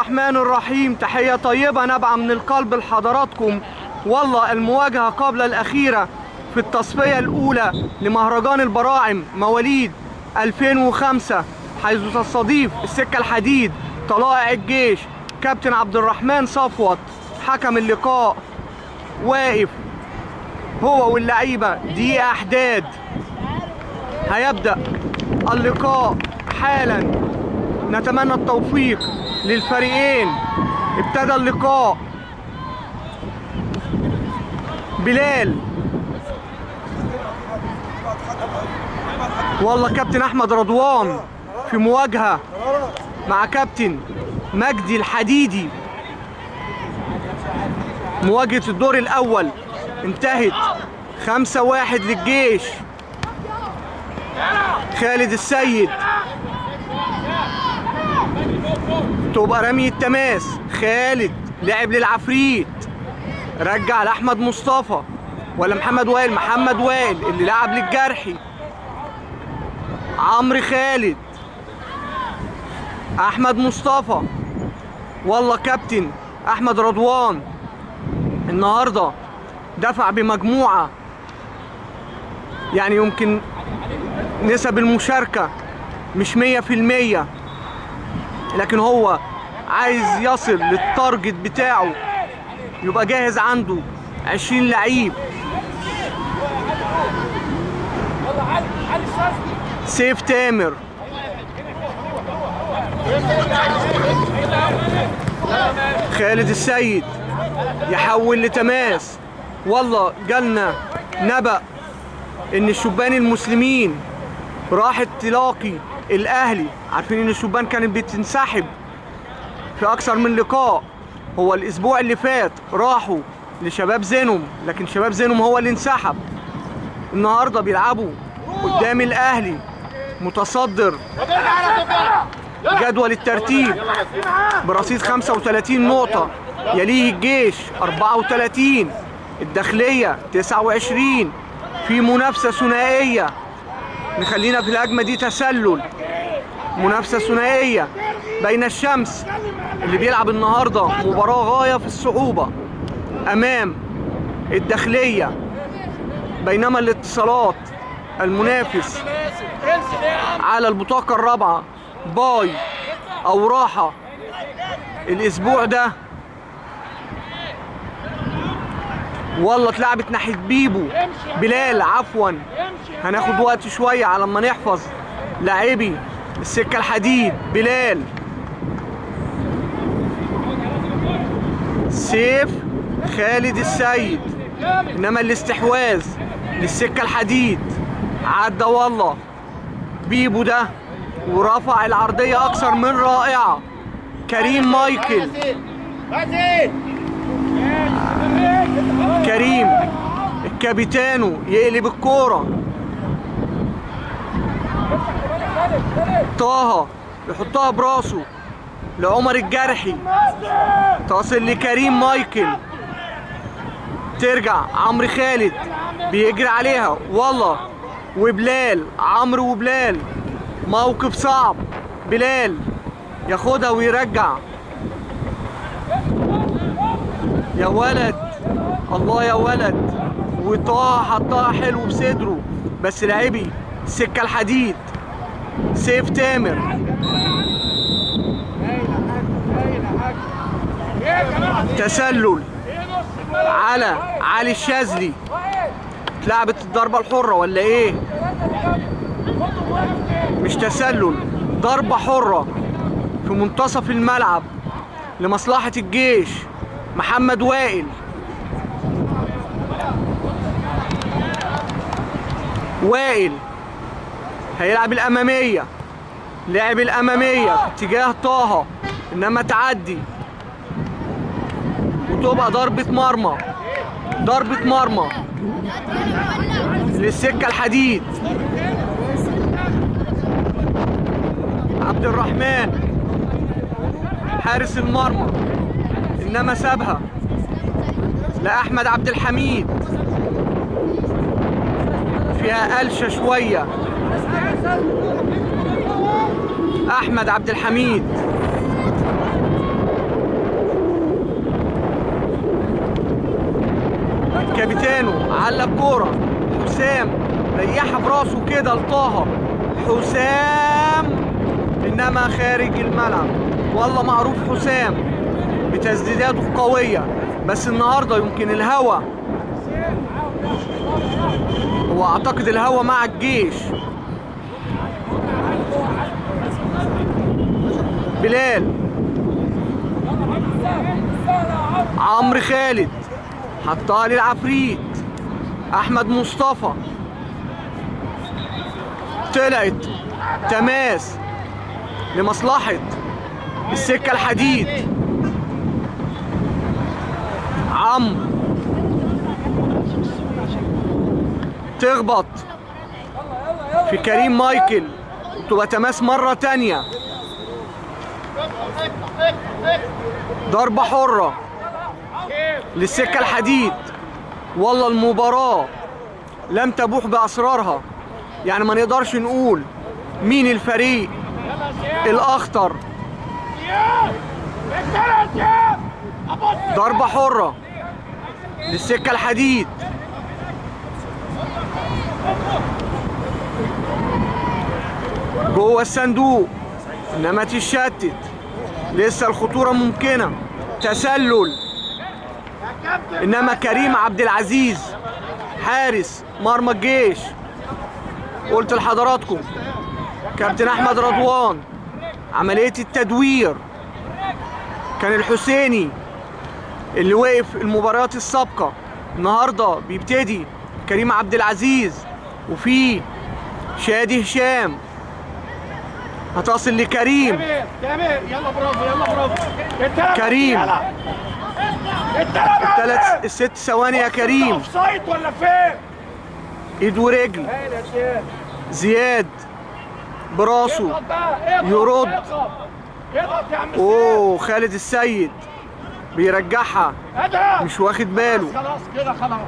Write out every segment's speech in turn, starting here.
الرحمن الرحيم. تحية طيبة نابعة من القلب لحضراتكم. والله المواجهة قبل الأخيرة في التصفية الأولى لمهرجان البراعم مواليد 2005، حيث تستضيف السكة الحديد طلائع الجيش. كابتن عبد الرحمن صفوت حكم اللقاء واقف هو واللعيبة دقيقة أحداد. هيبدأ اللقاء حالا، نتمنى التوفيق للفريقين. ابتدى اللقاء. بلال والله كابتن احمد رضوان في مواجهة مع كابتن مجدي الحديدي. مواجهة الدور الاول انتهت 5-1 للجيش. خالد السيد تبقى رمي التماس. خالد لعب للعفريت، رجع لاحمد مصطفى ولا محمد وائل. محمد وائل اللي لعب للجرحي. عمرو خالد، احمد مصطفى. والله كابتن احمد رضوان النهارده دفع بمجموعه، يعني يمكن نسب المشاركه مش 100%، لكن هو عايز يصل للتارجت بتاعه، يبقى جاهز عنده 20 لعيب. سيف تامر، خالد السيد يحول لتماس. والله جالنا نبأ ان الشبان المسلمين راحت تلاقي الاهلي. عارفين ان الشبان كانت بتنسحب في اكثر من لقاء. هو الاسبوع اللي فات راحوا لشباب زينهم، لكن شباب زينهم هو اللي انسحب. النهارده بيلعبوا قدام الاهلي متصدر جدول الترتيب برصيد 35 نقطة، يليه الجيش 34، الداخلية 29. في منافسة ثنائية، نخلينا في الهجمة دي تسلل. منافسة ثنائية بين الشمس اللي بيلعب النهارده مباراة غاية في الصعوبة أمام الداخلية، بينما الاتصالات المنافس على البطاقة الرابعة باي أو راحة الأسبوع ده. والله اتلعبت ناحية بيبو بلال، عفوا. هناخد وقت شوية على ما نحفظ لاعبي السكة الحديد. بلال، سيف، خالد السيد، انما الاستحواذ للسكة الحديد. عدى والله بيبو ده ورفع العرضية اكثر من رائعة. كريم مايكل، كريم الكابيتانو يقلب الكورة. طه يحطها براسه لعمر الجرحي، تصل لكريم مايكل، ترجع عمرو خالد بيجري عليها. والله وبلال، عمرو وبلال، موقف صعب. بلال ياخدها ويرجع. يا ولد، الله يا ولد. وطه حطها حلو بصدره، بس لاعبي السكة الحديد. سيف تامر، تسلل على علي الشاذلي. اتلعبت الضربة الحرة ولا ايه؟ مش تسلل، ضربة حرة في منتصف الملعب لمصلحة الجيش. محمد وائل، وائل هيلعب الأمامية. لعب الأمامية اتجاه طه، إنما تعدي وتبقى ضربة مرمى. ضربة مرمى للسكة الحديد. عبد الرحمن حارس المرمى، إنما سابها لأحمد عبد الحميد. فيها قلشة شوية. احمد عبد الحميد علق كوره، حسام ريحها براسه كده لطه حسام، انما خارج الملعب. والله معروف حسام بتسديداته القويه، بس النهارده يمكن الهوا، هو اعتقد الهوا مع الجيش. بلال، عمرو خالد حطها للعفريت، احمد مصطفى طلعت تماس لمصلحة السكة الحديد. عمرو تخبط في كريم مايكل وتبقى تماس مرة تانية. ضربة حرة للسكة الحديد. والله المباراة لم تبوح بأسرارها، يعني ما نقدرش نقول مين الفريق الأخطر. ضربة حرة للسكة الحديد. جوه الصندوق انما تشتت، لسه الخطورة ممكنة. تسلل، انما كريم عبد العزيز حارس مرمى الجيش. قلت لحضراتكم كابتن احمد رضوان عملية التدوير كان الحسيني اللي وقف المباريات السابقة. النهارده بيبتدي كريم عبد العزيز وفي شادي هشام. هتصل لكريم. يلا برافو يلا برافو كريم الست ثواني يا كريم. اوف سايد ولا فين؟ ايد ورجل. زياد براسه يرد. اوه خالد السيد بيرجعها، مش واخد باله. خلاص كده خلاص.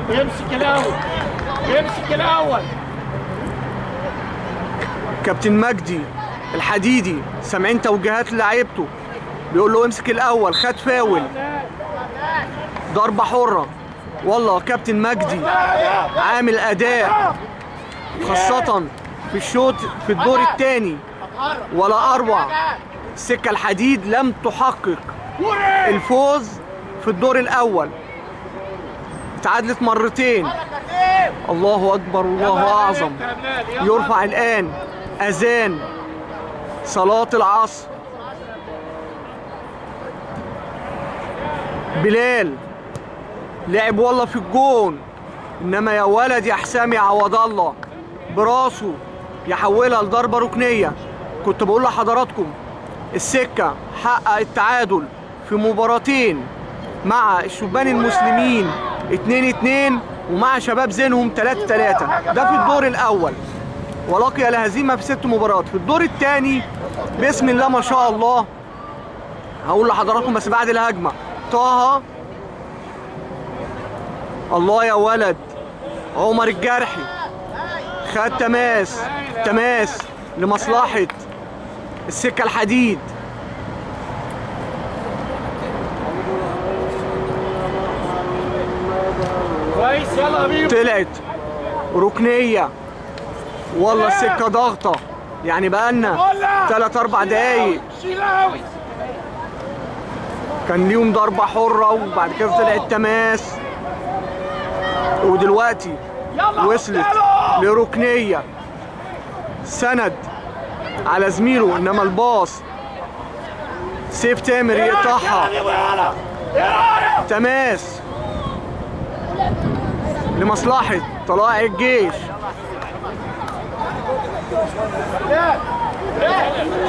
يمسك الاول يمسك الاول. كابتن مجدي الحديدي سامعين توجيهات لعيبته، بيقول له امسك الاول. خد فاول. ضربة حرة. والله كابتن مجدي عامل اداء خاصة في الشوط في الدور الثاني ولا اروع. السكة الحديد لم تحقق الفوز في الدور الاول، اتعادلت مرتين. الله اكبر الله اعظم. يرفع الان اذان صلاة العصر. بلال لعب والله في الجون، انما يا ولد يا حسام يا عوض الله براسه يحولها لضربة ركنية. كنت بقول لحضراتكم السكة حقق التعادل في مباراتين مع الشبان المسلمين 2-2 ومع شباب زينهم 3-3. ده في الدور الاول، ولقي الهزيمة في 6 مباريات. في الدور الثاني بسم الله ما شاء الله هقول لحضراتكم بس بعد الهجمة. طه الله يا ولد عمر الجرحي خد تماس لمصلحة السكة الحديد. كويس يلا بينا. طلعت ركنية. والله السكة ضغطة، يعني بقالنا 3-4 دقايق كان ليهم ضربة حرة وبعد كده طلعت تماس، ودلوقتي وصلت لركنية. سند على زميله، انما الباص سيف تامر يقطعها. تماس لمصلحة طلائع الجيش.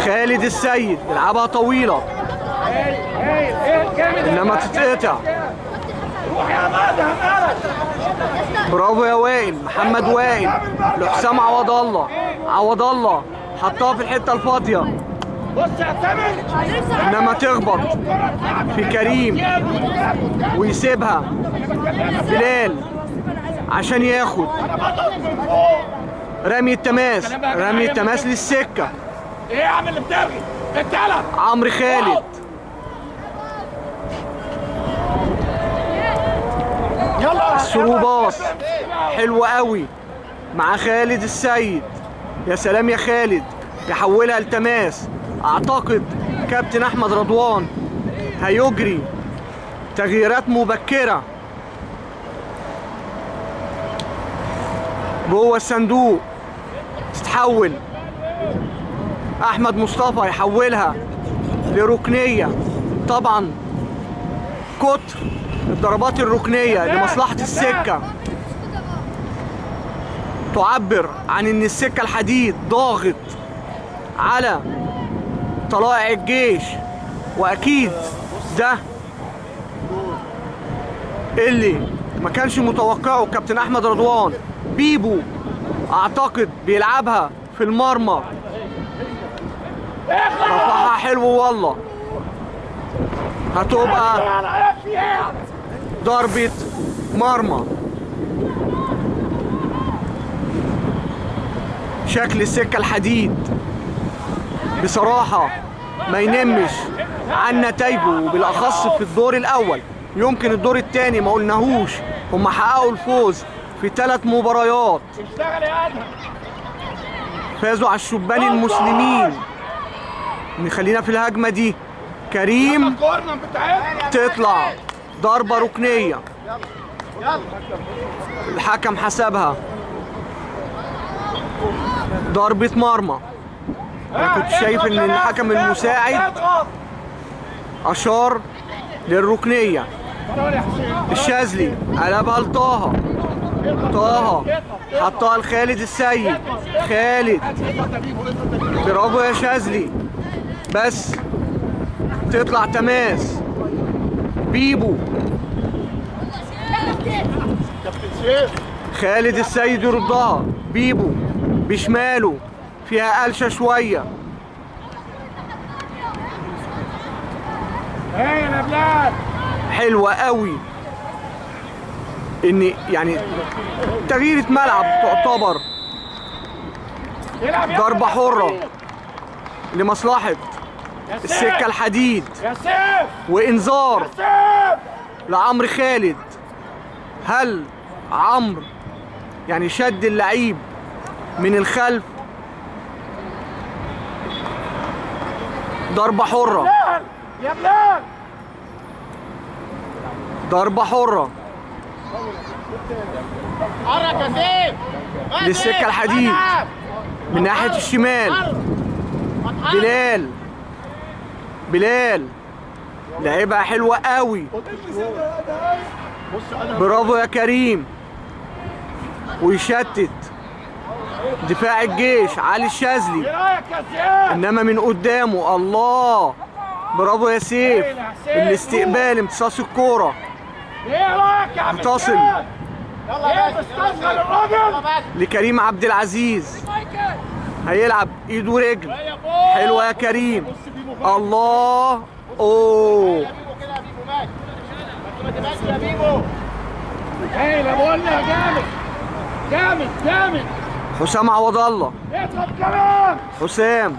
خالد السيد يلعبها طويلة انما تتقطع. برافو يا وائل. محمد وائل لحسام عوض الله حطها في الحتة الفاضية انما تخبط في كريم ويسيبها بلال عشان ياخد رمي التماس للسكة. ايه يا عم اللي بترغي؟ اتقلب. عمرو خالد ثرو باص حلو قوي مع خالد السيد. يا سلام يا خالد، يحولها لتماس. اعتقد كابتن احمد رضوان هيجري تغييرات مبكرة جوه الصندوق. تتحول احمد مصطفى يحولها لركنية. طبعا كتر الضربات الركنية لمصلحة السكة تعبر عن ان السكة الحديد ضاغط على طلائع الجيش، واكيد ده اللي ما كانش متوقعه كابتن احمد رضوان. بيبو اعتقد بيلعبها في المرمى، رفعها حلو والله. هتبقى ضربة مرمى. شكل السكة الحديد بصراحة ما ينمش عن نتائجه، وبالأخص في الدور الأول. يمكن الدور الثاني ما قلناهوش، هم حققوا الفوز في 3 مباريات، فازوا على الشبان المسلمين. نخلينا في الهجمة دي. كريم تطلع ضربة ركنية، الحكم حسبها ضربة مرمى. انا كنت شايف ان الحكم المساعد اشار للركنية. الشاذلي قلبها لطه، طه حطها لخالد السيد. خالد برافو يا شاذلي، بس تطلع تماس. بيبو خالد السيد يردها. بيبو بشماله فيها قلشة شوية. حلوة قوي ان يعني تغييرة ملعب تعتبر ضربة حرة لمصلحة السكة الحديد، وانذار لعمرو خالد. هل عمرو يعني شد اللعيب من الخلف؟ ضربة حرة، يا بلال ضربة حرة حرك يا سيف للسكة الحديد من ناحية الشمال. بلال لعبها حلوة قوي، برافو يا كريم. ويشتت دفاع الجيش علي الشاذلي، انما من قدامه الله. برافو يا سيف. الاستقبال امتصاص الكورة تصل لكريم عبد العزيز، هيلعب ايد ورجل. حلوة يا كريم، الله. اوه جامد. حسام عوض الله، اضغط كمان. حسام.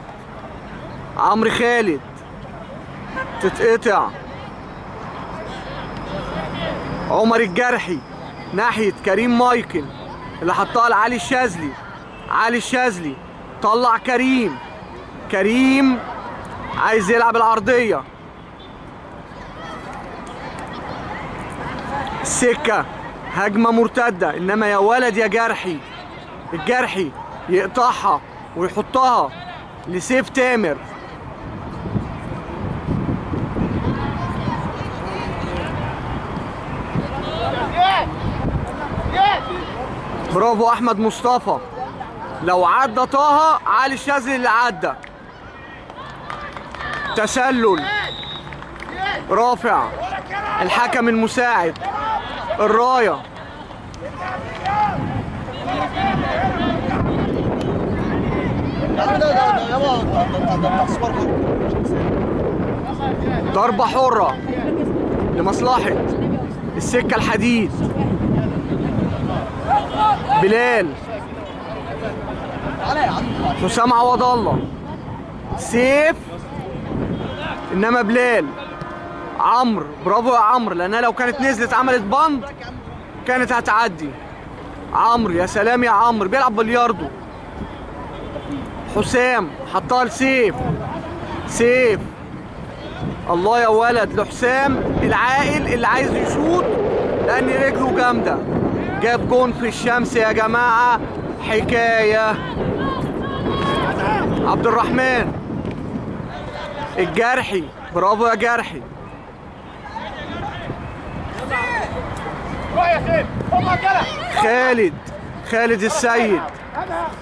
عمرو خالد تتقطع. عمر الجرحي ناحية كريم مايكل اللي حطها لعلي الشاذلي. علي الشاذلي طلع كريم عايز يلعب العرضية. السكة هجمة مرتدة، انما يا ولد يا جرحي. الجرحي يقطعها ويحطها لسيف تامر. برافو احمد مصطفى. لو عدى طه، علي الشاذلي اللي عدى. تسلل رافع الحكم المساعد الراية. ضربة حرة لمصلحة السكة الحديد. بلال، حسام عوض الله، سيف، انما بلال. عمرو برافو يا عمرو، لانها لو كانت نزلت عملت بند كانت هتعدي. عمرو، يا سلام يا عمرو، بيلعب بلياردو. حسام حطها لسيف. سيف، الله يا ولد، لحسام العاقل اللي عايز يشوط لان رجله جامده. جاب جون في الشمس يا جماعه، حكايه. عبد الرحمن الجرحي، برافو يا جرحي. خالد السيد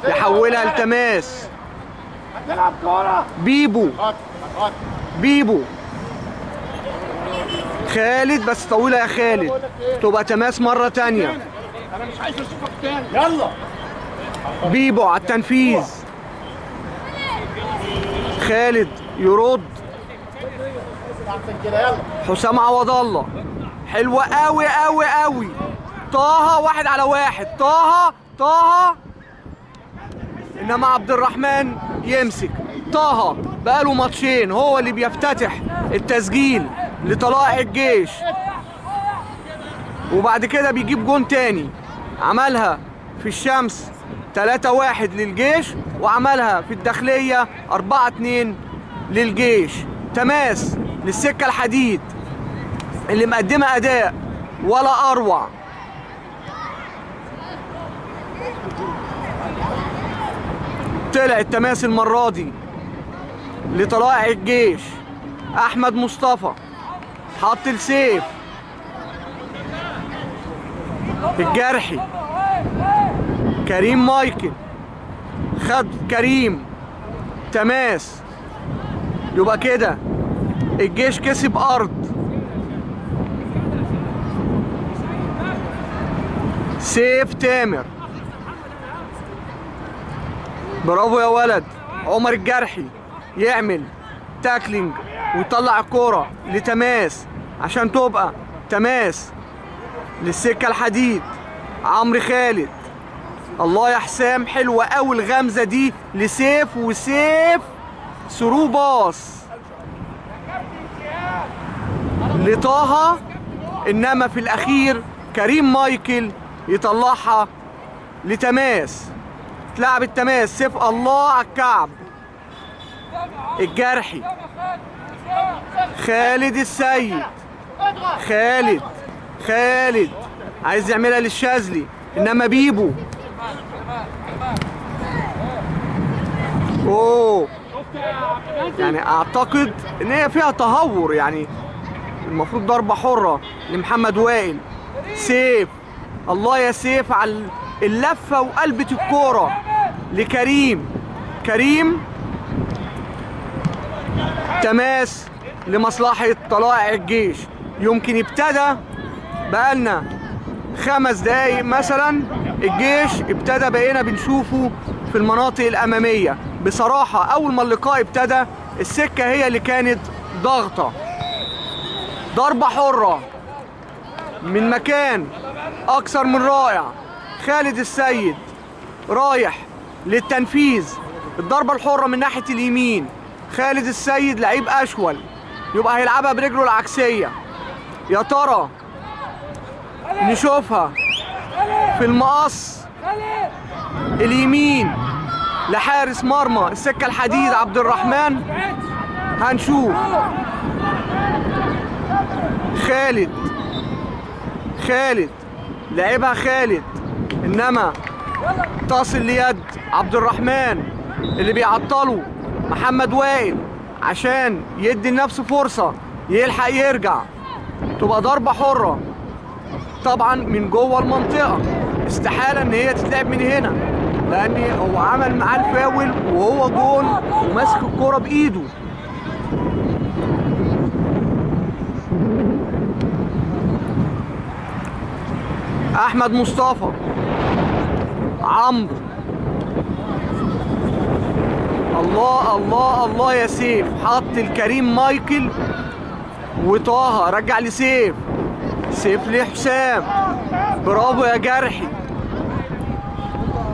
يحولها لتماس. هتلعب كورة. بيبو خالد، بس طويلة يا خالد، تبقى تماس مرة تانية. انا مش عايز اشوفك تاني. يلا بيبو على التنفيذ. خالد يرد. كده يلا. حسام عوض الله، حلوة قوي قوي قوي. طه 1 على 1. طه انما عبد الرحمن يمسك. طه بقاله ماتشين هو اللي بيفتتح التسجيل لطلائع الجيش، وبعد كده بيجيب جون تاني. عملها في الشمس 3-1 للجيش، وعملها في الداخلية 4-2 للجيش. تماس للسكة الحديد اللي مقدمة أداء ولا أروع. طلع التماس المرة دي لطلائع الجيش. أحمد مصطفى حط لسيف. الجرحي، كريم مايكل، خد كريم تماس. يبقى كده الجيش كسب أرض. سيف تامر، برافو يا ولد. عمر الجرحي يعمل تاكلينج ويطلع الكرة لتماس عشان تبقى تماس للسكة الحديد. عمرو خالد، الله يا حسام، حلوة قوي الغمزة دي لسيف، وسيف ثرو باص لطه، انما في الاخير كريم مايكل يطلعها لتماس. تلعب التماس. سيف الله على الكعب. الجرحي، خالد السيد. خالد عايز يعملها للشاذلي، انما بيبو يعني اعتقد ان هي فيها تهور، يعني المفروض ضربة حرة لمحمد وائل. سيف، الله يا سيف على اللفة وقلبة الكورة لكريم. تماس لمصلحة طلائع الجيش. يمكن ابتدى بقالنا 5 دقايق مثلا الجيش ابتدى بقينا بنشوفه في المناطق الأمامية. بصراحة أول ما اللقاء ابتدى السكة هي اللي كانت ضغطة. ضربة حرة من مكان أكثر من رائع. خالد السيد رايح للتنفيذ. الضربة الحرة من ناحية اليمين. خالد السيد لعيب أشول، يبقى هيلعبها برجله العكسية. يا ترى نشوفها في المقص اليمين لحارس مرمى السكة الحديد عبد الرحمن. هنشوف. خالد لعبها خالد، انما تصل ليد عبد الرحمن اللي بيعطله محمد وائل عشان يدي لنفسه فرصة يلحق يرجع. تبقى ضربة حرة طبعا من جوه المنطقة. استحالة ان هي تتلعب من هنا، لان هو عمل معاه الفاول وهو جون وماسك الكرة بايده. احمد مصطفى، عمرو، الله يا سيف، حط الكريم مايكل وطه رجع لسيف. سيف لحسام، برافو يا جرحي.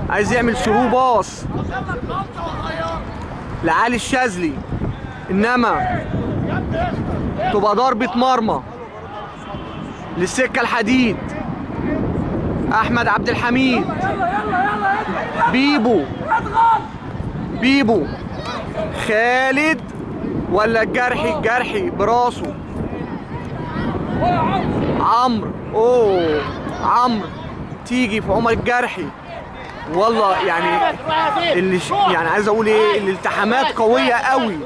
عايز يعمل ثرو باص لعلي الشاذلي، انما تبقى ضربة مرمى للسكة الحديد. احمد عبد الحميد، بيبو، بيبو، خالد ولا الجرحي براسه، عمرو، اوه عمرو تيجي في عمر الجرحي. والله يعني يعني عايز اقول ايه، الالتحامات قويه قوي.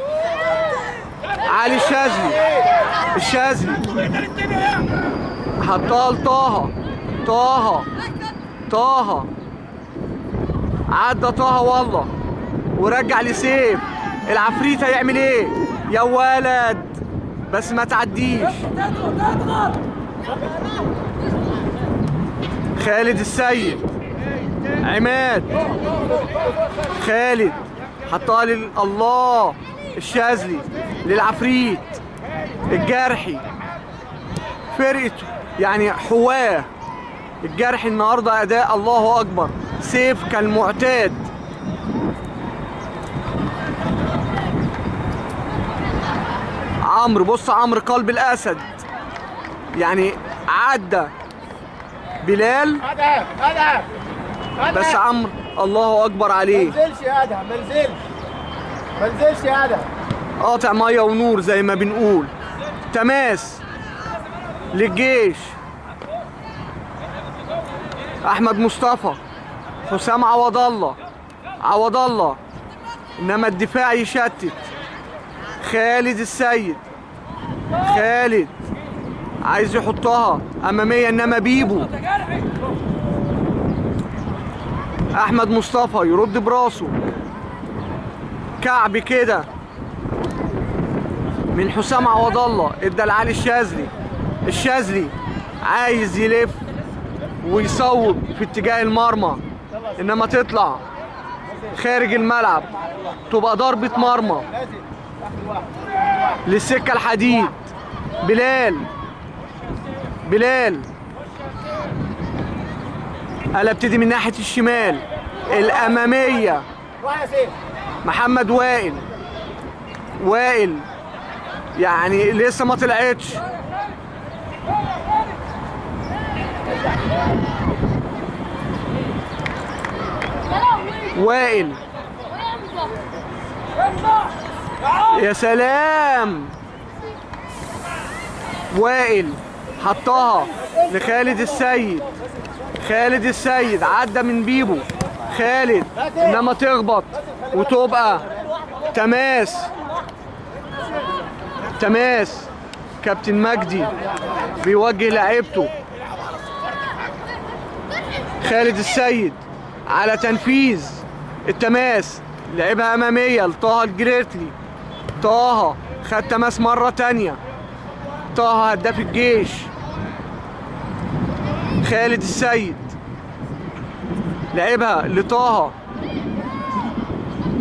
علي الشاذلي حطها لطه، طه عدى طه والله، ورجع لسيف. العفريت هيعمل ايه يا ولد؟ بس ما تعديش. خالد السيد، عماد، خالد حطها الله، الشاذلي للعفريت، الجرحي، فرقته يعني حواه. الجرحي النهارده اداء الله اكبر، سيف كالمعتاد. عمرو، بص عمرو قلب الاسد، يعني عدى بلال بس عمرو الله اكبر عليه. منزلش يا ادهم، منزلش يا ادهم. قاطع ميه ونور زي ما بنقول. تماس للجيش، احمد مصطفى، حسام عوض الله، انما الدفاع يشتت. خالد السيد، خالد عايز يحطها اماميه، انما بيبو. احمد مصطفى يرد براسه، كعب كده من حسام عوض الله، ادى لعلي الشاذلي عايز يلف ويصوب في اتجاه المرمى، انما تطلع خارج الملعب، تبقى ضربة مرمى للسكة الحديد. بلال انا ابتدي من ناحية الشمال الامامية. محمد وائل يعني لسه ما طلعتش. وائل، يا سلام، وائل حطها لخالد السيد، عدى من بيبو خالد، انما تخبط وتبقى تماس. كابتن مجدي بيوجه لعيبته. خالد السيد على تنفيذ التماس، لعبها اماميه لطه الجريتلي. طه خد تماس مره تانيه، طه هداف الجيش. خالد السيد لعبها لطه،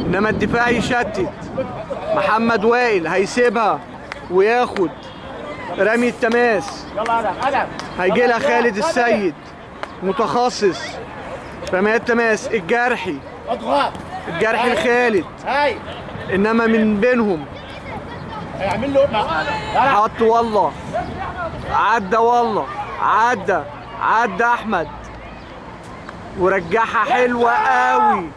انما الدفاع يشتت. محمد وائل هيسيبها وياخد رمي التماس. هيجي لها خالد السيد متخصص رميات تماس. الجرحي لخالد، انما من بينهم هيعمل له حط والله، عدى والله، عدى احمد ورجعها حلوه قوي،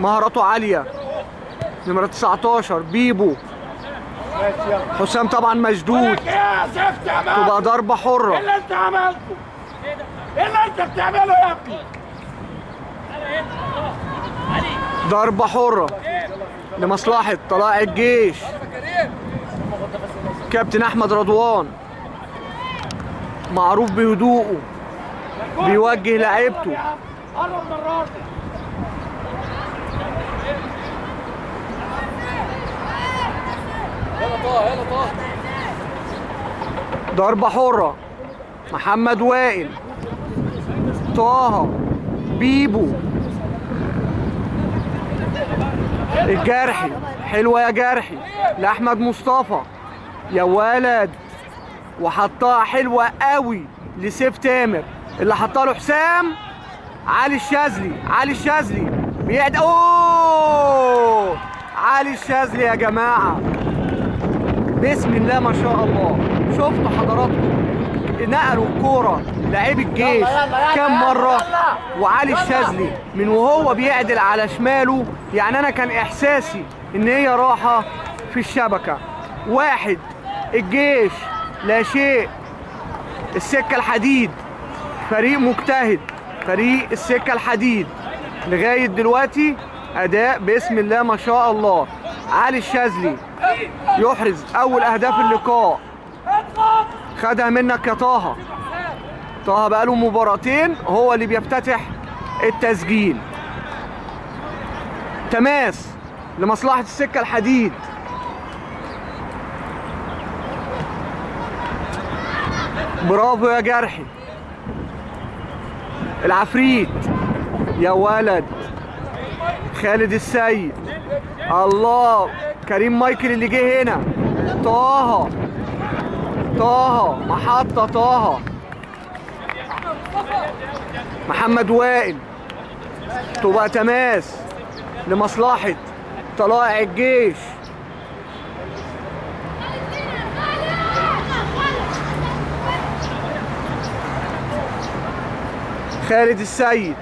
مهاراته عاليه. نمره 19 بيبو. حسام طبعا مشدود، تبقى ضربه حره. ايه اللي انت عملته؟ ايه اللي انت بتعمله يا ابني؟ ضربه حره لمصلحه طلائع الجيش. كابتن احمد رضوان معروف بهدوءه، بيوجه لعيبته. ضربة حرة، محمد وائل، طه، بيبو، الجرحي، حلوة يا جرحي لأحمد مصطفى، يا ولد، وحطها حلوة قوي لسيف تامر، اللي حطها له حسام. علي الشاذلي بيعد، اوه، علي الشاذلي يا جماعة، بسم الله ما شاء الله. شفتوا حضراتكم نقلوا الكوره لعيب الجيش كام مره، وعلي الشاذلي من وهو بيعدل على شماله، يعني انا كان احساسي ان هي راحه في الشبكه. واحد الجيش لا شيء. السكه الحديد فريق مجتهد، فريق السكه الحديد لغايه دلوقتي اداء بسم الله ما شاء الله. علي الشاذلي يحرز اول اهداف اللقاء، خدها منك يا طه. طه بقاله مباراتين هو اللي بيفتتح التسجيل. تماس لمصلحة السكة الحديد. برافو يا جرحي. العفريت يا ولد. خالد السيد. الله. كريم مايكل اللي جه هنا. طه محطة طه. محمد وائل. تبقى تماس لمصلحة طلائع الجيش. خالد السيد.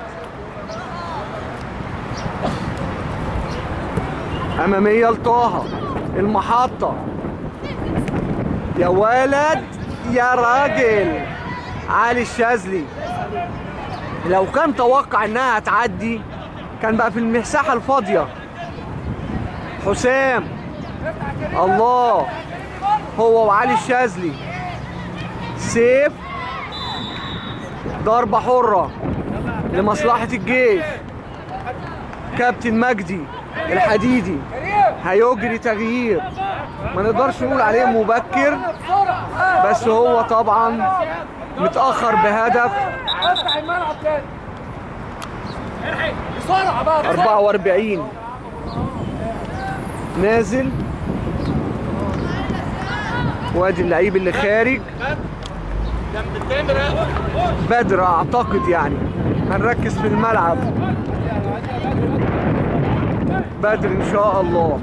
أمامية لطه. المحطة يا ولد يا راجل. علي الشاذلي لو كان توقع انها هتعدي كان بقى في المساحة الفاضية. حسام. الله. هو وعلي الشاذلي. سيف. ضربة حرة لمصلحة الجيش. كابتن مجدي الحديدي هيجري تغيير، ما نقدرش نقول عليه مبكر، بس هو طبعا متأخر بهدف. 44 نازل. وادي اللعيب اللي خارج بدر اعتقد، يعني هنركز في الملعب. بدر ان شاء الله.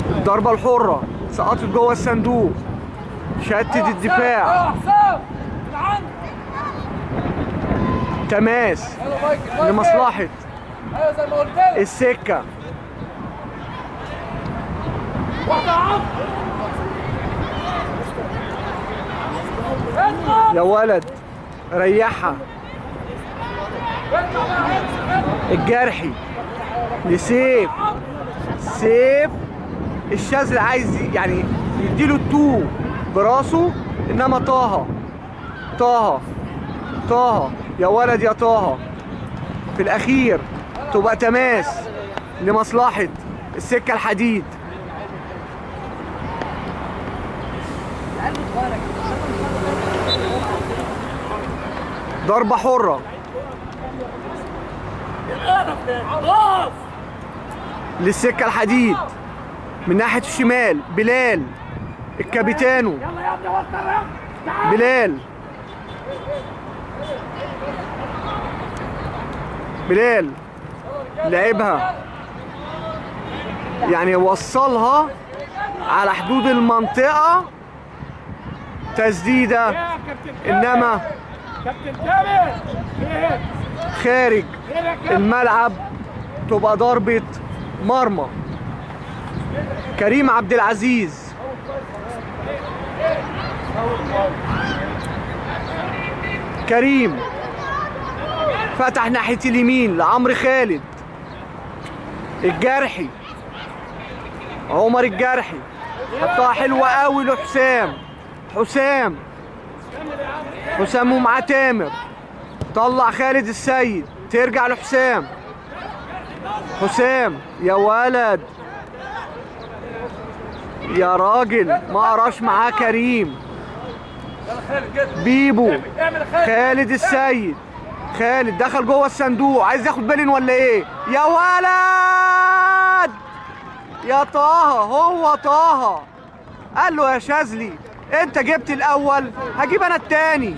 الضربة الحرة سقطت جوه الصندوق. شتت الدفاع. تماس لمصلحة السكة. يا ولد ريحها. الجرحي لسيف. سيف. الشاذلي عايز يعني يديله التو براسه، انما طه يا ولد يا طه. في الاخير تبقى تماس لمصلحة السكة الحديد. ضربة حرة للسكة الحديد من ناحية الشمال. بلال الكابيتانو. بلال لعبها، يعني وصلها على حدود المنطقة. تسديدة انما خارج الملعب، تبقى ضربة مرمى. كريم عبد العزيز. كريم فتح ناحية اليمين لعمرو خالد. الجرحي. عمر الجرحي حطها حلوة قوي لحسام. حسام ومعاه تامر. طلع خالد السيد، ترجع لحسام. حسام يا ولد يا راجل، ما قراش معاه كريم. بيبو. خالد السيد. خالد دخل جوه الصندوق، عايز ياخد بالين ولا ايه؟ يا ولد يا طه. هو طه قال له يا شاذلي انت جبت الاول هجيب انا التاني.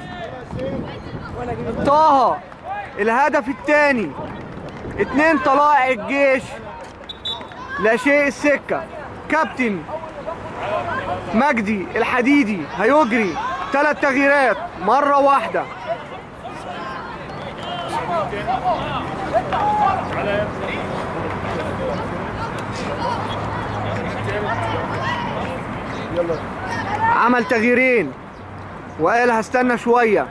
طه الهدف التاني. 2 طلائع الجيش لا شيء السكة. كابتن مجدي الحديدي هيجري 3 تغييرات مرة واحدة. عمل تغييرين وقال هستنى شوية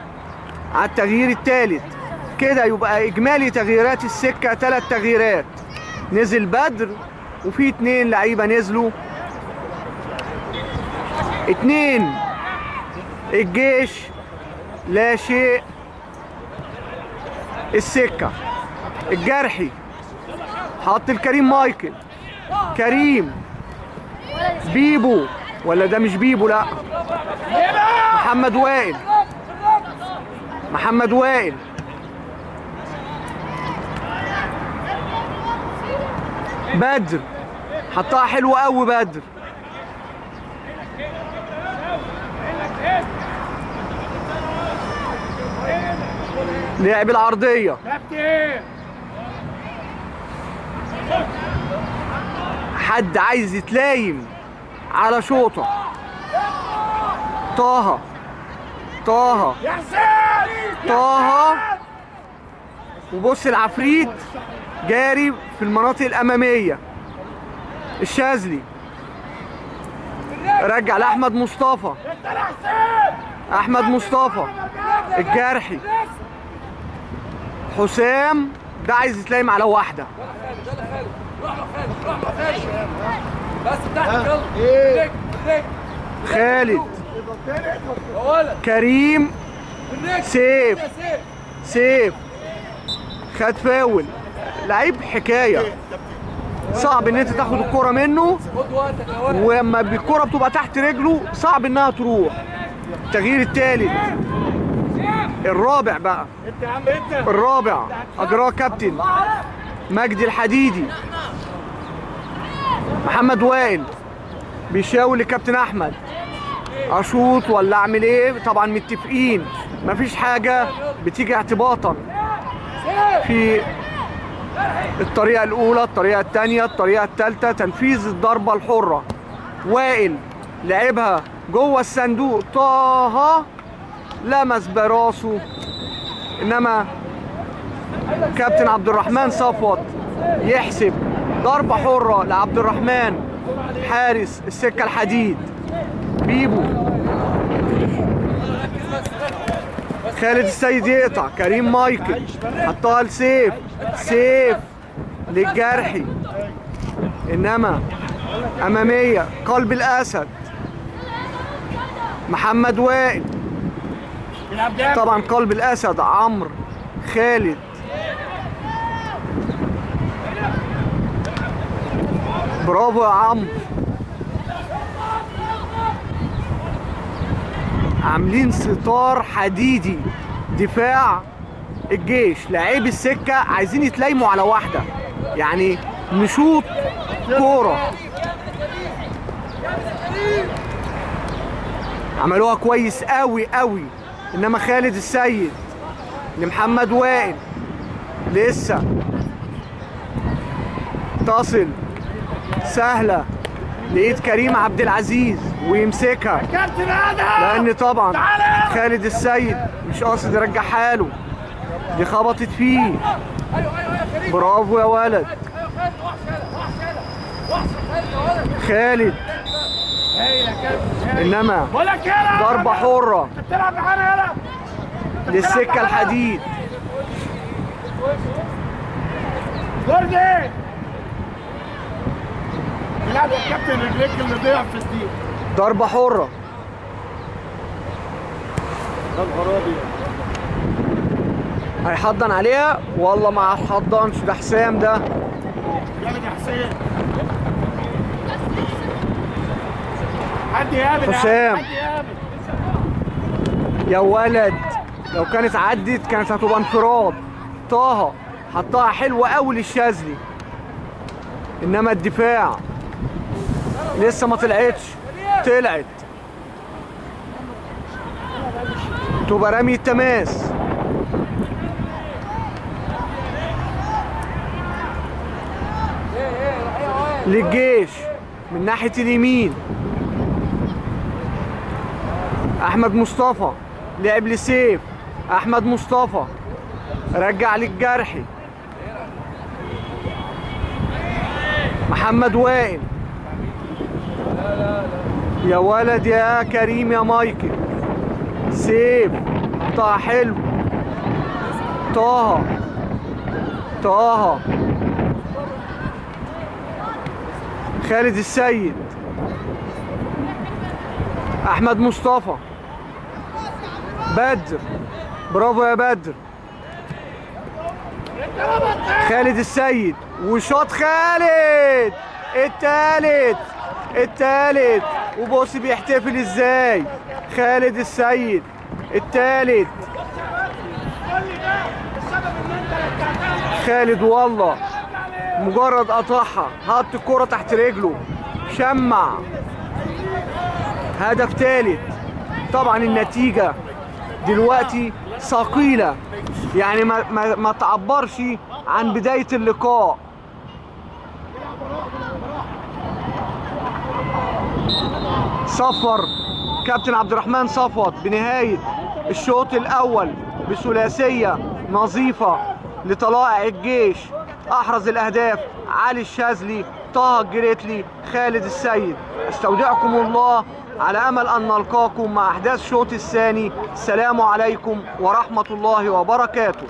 على التغيير الثالث، كده يبقى اجمالي تغييرات السكة 3 تغييرات. نزل بدر وفي 2 لعيبة نزلوا، 2 الجيش لا شيء السكة. الجرحي حط الكريم مايكل، كريم بيبو ولا ده مش بيبو، لا محمد وائل، محمد وائل بدر حطها حلوة قوي بدر. لعب العرضية، حد عايز يتلايم على شوطة. طه طه طه وبص العفريت جاري في المناطق الأمامية. الشاذلي رجع لأحمد مصطفى، أحمد مصطفى الجرحي، حسام ده عايز يتلايم على واحدة. خالد كريم سيف، سيف خد فاول. لعيب حكاية، صعب ان انت تاخد الكرة منه، ولما الكرة بتبقى تحت رجله صعب انها تروح. التغيير الثالث الرابع بقى، الرابع اجراه كابتن مجدي الحديدي. محمد وائل بيشاور لكابتن احمد اشوط ولا اعمل ايه. طبعا متفقين مفيش حاجه بتيجي اعتباطا في الطريقه الاولى، الطريقه الثانيه، الطريقه الثالثه. تنفيذ الضربه الحره. وائل لعبها جوه الصندوق، طه لمس براسه، انما كابتن عبد الرحمن صفوت يحسب ضربه حره لعبد الرحمن حارس السكه الحديد. بيبو خالد السيد يقطع، كريم مايكل حطها لسيف، سيف للجرحي، انما اماميه قلب الاسد محمد وائل. طبعا قلب الاسد عمرو خالد. برافو يا عمرو، عاملين ستار حديدي. دفاع الجيش لاعبي السكة عايزين يتلايموا على واحدة، يعني نشوط كورة. عملوها كويس قوي قوي، انما خالد السيد لمحمد وائل لسه تصل سهلة لقيت كريم عبد العزيز ويمسكها، لان طبعا خالد السيد مش قاصد يرجعها له، دي خبطت فيه. برافو يا ولد خالد، انما ضربة حرة للسكة الحديد. لا يا كابتن رجليك اللي ضيع في الدين. ضربة حرة. يا نهار ابيض، هيحضن عليها والله ما هتحضنش، ده حسام ده. جامد يا حسين. حد يقابل حسام حد يقابل يا ولد، لو كانت عدت كانت هتبقى انفراد. طه حطها حلوة قوي للشاذلي، انما الدفاع لسه ما طلعتش. طلعت تبقى رمي التماس. للجيش من ناحية اليمين. احمد مصطفى لعب لسيف. احمد مصطفى رجع للجرحي. محمد وائل، يا ولد يا كريم يا مايكل. سيف طه حلو. طه خالد السيد. احمد مصطفى. بدر، برافو يا بدر. خالد السيد وشاط خالد التالت وبص بيحتفل ازاي خالد السيد التالت. خالد والله مجرد قطعها حط الكرة تحت رجله شمع. هدف تالت. طبعا النتيجة دلوقتي ثقيلة، يعني ما تعبرش عن بداية اللقاء. صفر كابتن عبد الرحمن صفوت بنهاية الشوط الأول بثلاثية نظيفة لطلائع الجيش. أحرز الأهداف علي الشاذلي، طه الجريتلي، خالد السيد. استودعكم الله على أمل أن نلقاكم مع أحداث الشوط الثاني. السلام عليكم ورحمة الله وبركاته.